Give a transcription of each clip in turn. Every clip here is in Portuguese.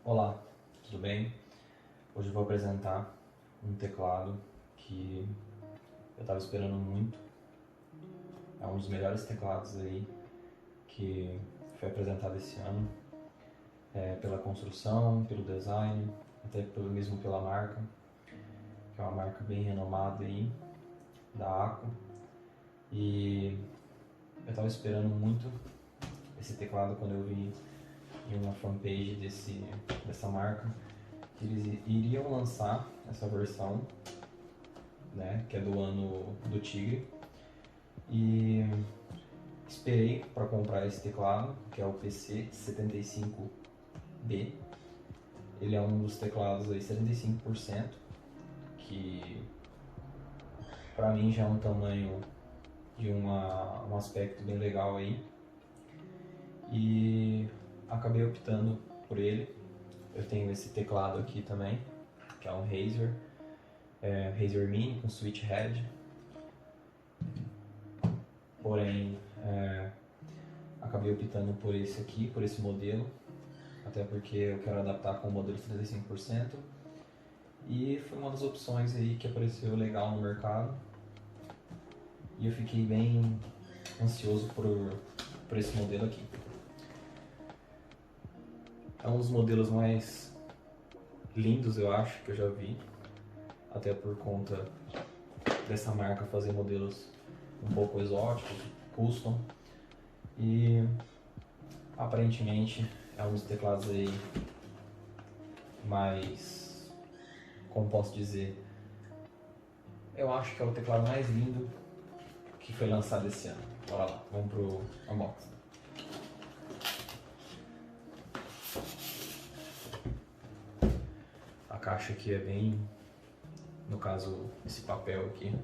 Olá, tudo bem? Hoje eu vou apresentar um teclado que eu estava esperando muito. É um dos melhores teclados aí que foi apresentado esse ano, pela construção, pelo design, até mesmo pela marca, que é uma marca bem renomada aí, da ACO. E eu estava esperando muito esse teclado quando eu vi em uma fanpage dessa marca que eles iriam lançar essa versão, né, que é do ano do Tigre, e esperei para comprar esse teclado, que é o PC75B. Ele é um dos teclados aí 75%, que para mim já é um tamanho de um aspecto bem legal aí, e acabei optando por ele. Eu tenho esse teclado aqui também, que é um Razer Mini com switch head, porém acabei optando por esse aqui, por esse modelo, até porque eu quero adaptar com o modelo 35%, e foi uma das opções aí que apareceu legal no mercado, e eu fiquei bem ansioso por esse modelo aqui. É um dos modelos mais lindos, eu acho, que eu já vi, até por conta dessa marca fazer modelos um pouco exóticos, custom, e aparentemente é um dos teclados aí mais, como posso dizer, eu acho que é o teclado mais lindo que foi lançado esse ano. Bora lá, vamos pro unboxing. A caixa aqui é bem, no caso esse papel aqui,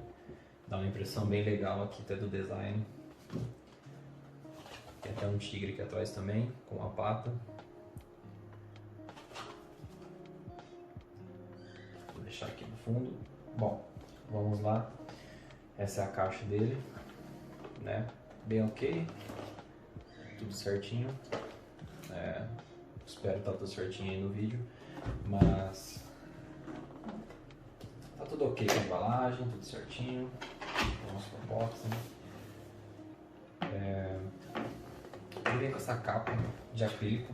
dá uma impressão bem legal aqui até do design. Tem até um tigre aqui atrás também, com uma pata. Vou deixar aqui no fundo. Bom, vamos lá. Essa é a caixa dele, né? Bem ok, tudo certinho. Espero que tá tudo certinho aí no vídeo, mas tá tudo ok com a embalagem, tudo certinho. Vamos pro unboxing. Ele vem com essa capa de acrílico,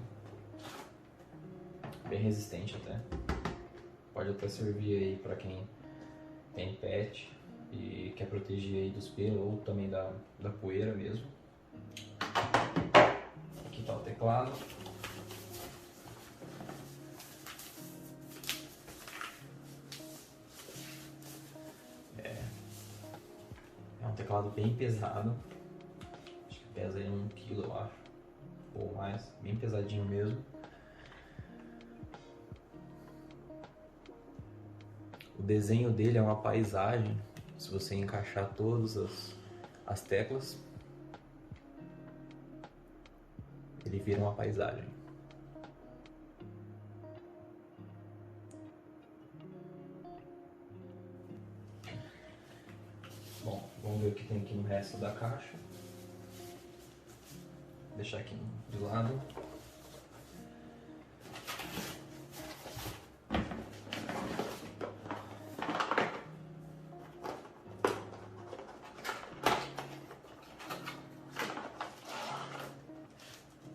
bem resistente até. Pode até servir aí para quem tem pet e quer proteger aí dos pelos ou também da poeira mesmo. Aqui tá o teclado. É um teclado bem pesado. Acho que pesa aí 1 kg, eu acho, ou mais, bem pesadinho mesmo. O desenho dele é uma paisagem. Se você encaixar todas as teclas, ele vira uma paisagem. Bom, vamos ver o que tem aqui no resto da caixa. Vou deixar aqui de lado.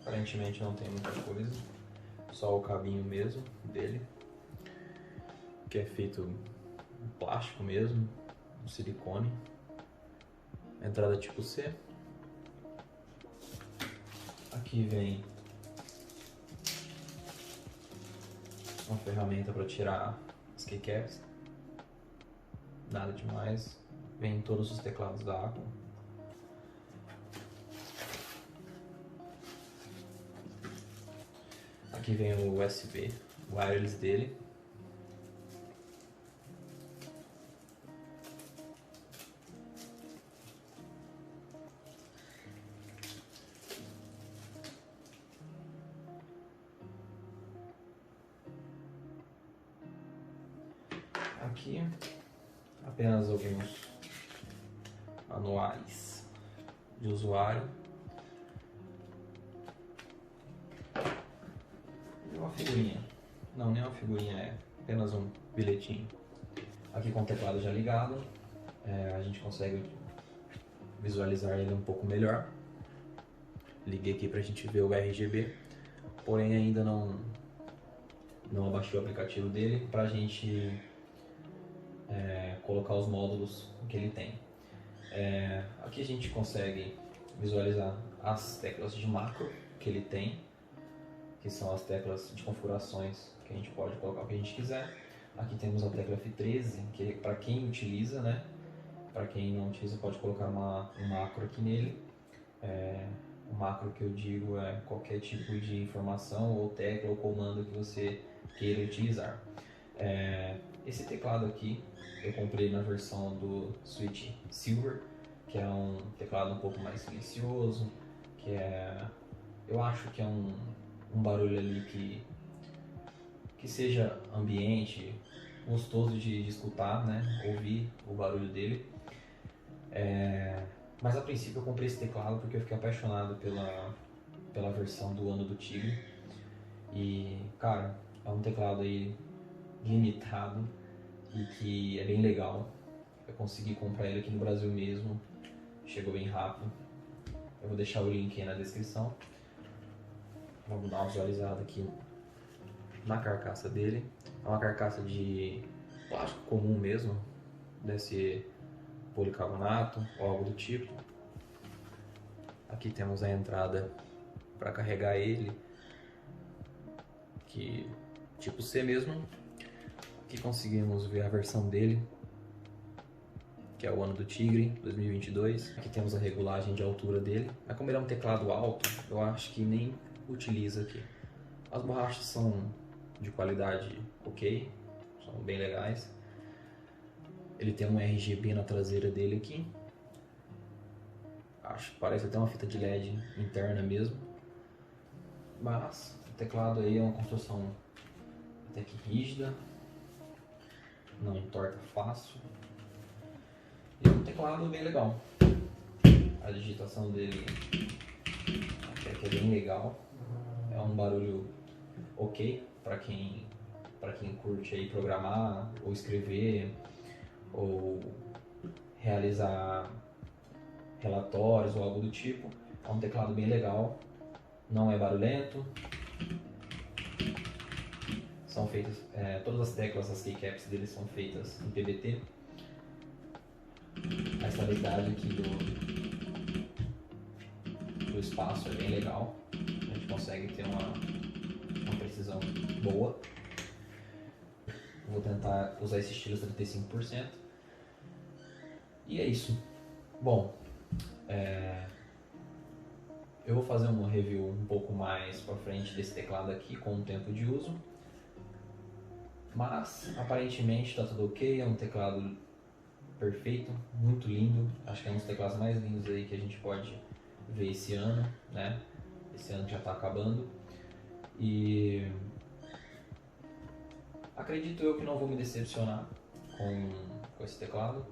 Aparentemente não tem muita coisa, só o cabinho mesmo dele, que é feito em plástico mesmo, um silicone. Entrada tipo C. Aqui vem uma ferramenta para tirar as keycaps, nada demais. Vem todos os teclados da ACO. Aqui vem o USB wireless dele. Aqui apenas alguns manuais de usuário e uma figurinha. Não, nem uma figurinha, é apenas um bilhetinho. Aqui com o teclado já ligado, a gente consegue visualizar ele um pouco melhor. Liguei aqui pra gente ver o RGB, porém ainda não abaixei o aplicativo dele pra gente colocar os módulos que ele tem. Aqui a gente consegue visualizar as teclas de macro que ele tem, que são as teclas de configurações que a gente pode colocar o que a gente quiser. Aqui temos a tecla F13, que é para quem utiliza, né? Para quem não utiliza, pode colocar um macro aqui nele. O macro que eu digo é qualquer tipo de informação ou tecla ou comando que você queira utilizar. Esse teclado aqui eu comprei na versão do Switch Silver, que é um teclado um pouco mais silencioso, eu acho que é um barulho ali que seja ambiente, gostoso de escutar, né? Ouvir o barulho dele. Mas a princípio eu comprei esse teclado porque eu fiquei apaixonado pela versão do Ano do Tigre. E, cara, é um teclado aí limitado e que é bem legal. Eu consegui comprar ele aqui no Brasil mesmo, chegou bem rápido. Eu vou deixar o link aí na descrição. Vamos dar uma visualizada aqui na carcaça dele. É uma carcaça de plástico comum mesmo, deve ser policarbonato ou algo do tipo. Aqui temos a entrada para carregar ele, que tipo C mesmo. Aqui conseguimos ver a versão dele, que é o Ano do Tigre 2022. Aqui temos a regulagem de altura dele. Mas como ele é um teclado alto, eu acho que nem utiliza aqui. As borrachas são de qualidade ok, são bem legais. Ele tem um RGB na traseira dele aqui. Acho que parece até uma fita de LED interna mesmo. Mas o teclado aí é uma construção até que rígida, não entorta fácil. E é um teclado bem legal. A digitação dele até que é bem legal. É um barulho ok para quem curte aí programar ou escrever ou realizar relatórios ou algo do tipo. É um teclado bem legal, não é barulhento. São feitas, todas as teclas, as keycaps deles são feitas em PBT. A estabilidade aqui do espaço é bem legal. A gente consegue ter uma precisão boa. Vou tentar usar esse estilo 35%. E é isso. Bom, eu vou fazer uma review um pouco mais pra frente desse teclado aqui com o tempo de uso. Mas aparentemente está tudo ok, é um teclado perfeito, muito lindo. Acho que é um dos teclados mais lindos aí que a gente pode ver esse ano, né? Esse ano já está acabando. E acredito eu que não vou me decepcionar com esse teclado.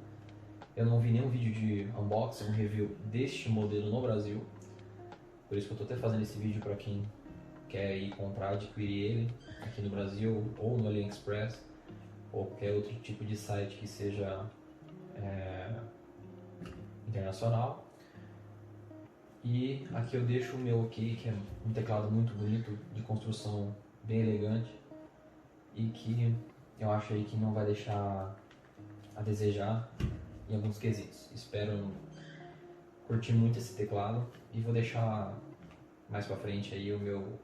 Eu não vi nenhum vídeo de unboxing, um review deste modelo no Brasil. Por isso que eu estou até fazendo esse vídeo para quem quer ir comprar, adquirir ele aqui no Brasil ou no AliExpress ou qualquer outro tipo de site que seja internacional. E aqui eu deixo o meu aqui, que é um teclado muito bonito, de construção bem elegante e que eu acho aí que não vai deixar a desejar em alguns quesitos. Espero curtir muito esse teclado e vou deixar mais pra frente aí o meu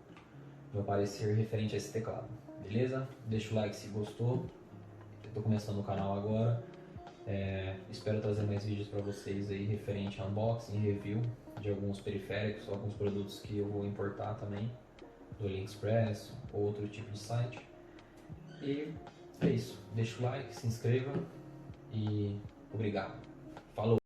parecer referente a esse teclado, beleza? Deixa o like se gostou. Eu tô começando o canal agora. Espero trazer mais vídeos para vocês aí referente a unboxing e review de alguns periféricos, alguns produtos que eu vou importar também do AliExpress ou outro tipo de site. E é isso. Deixa o like, se inscreva e obrigado. Falou!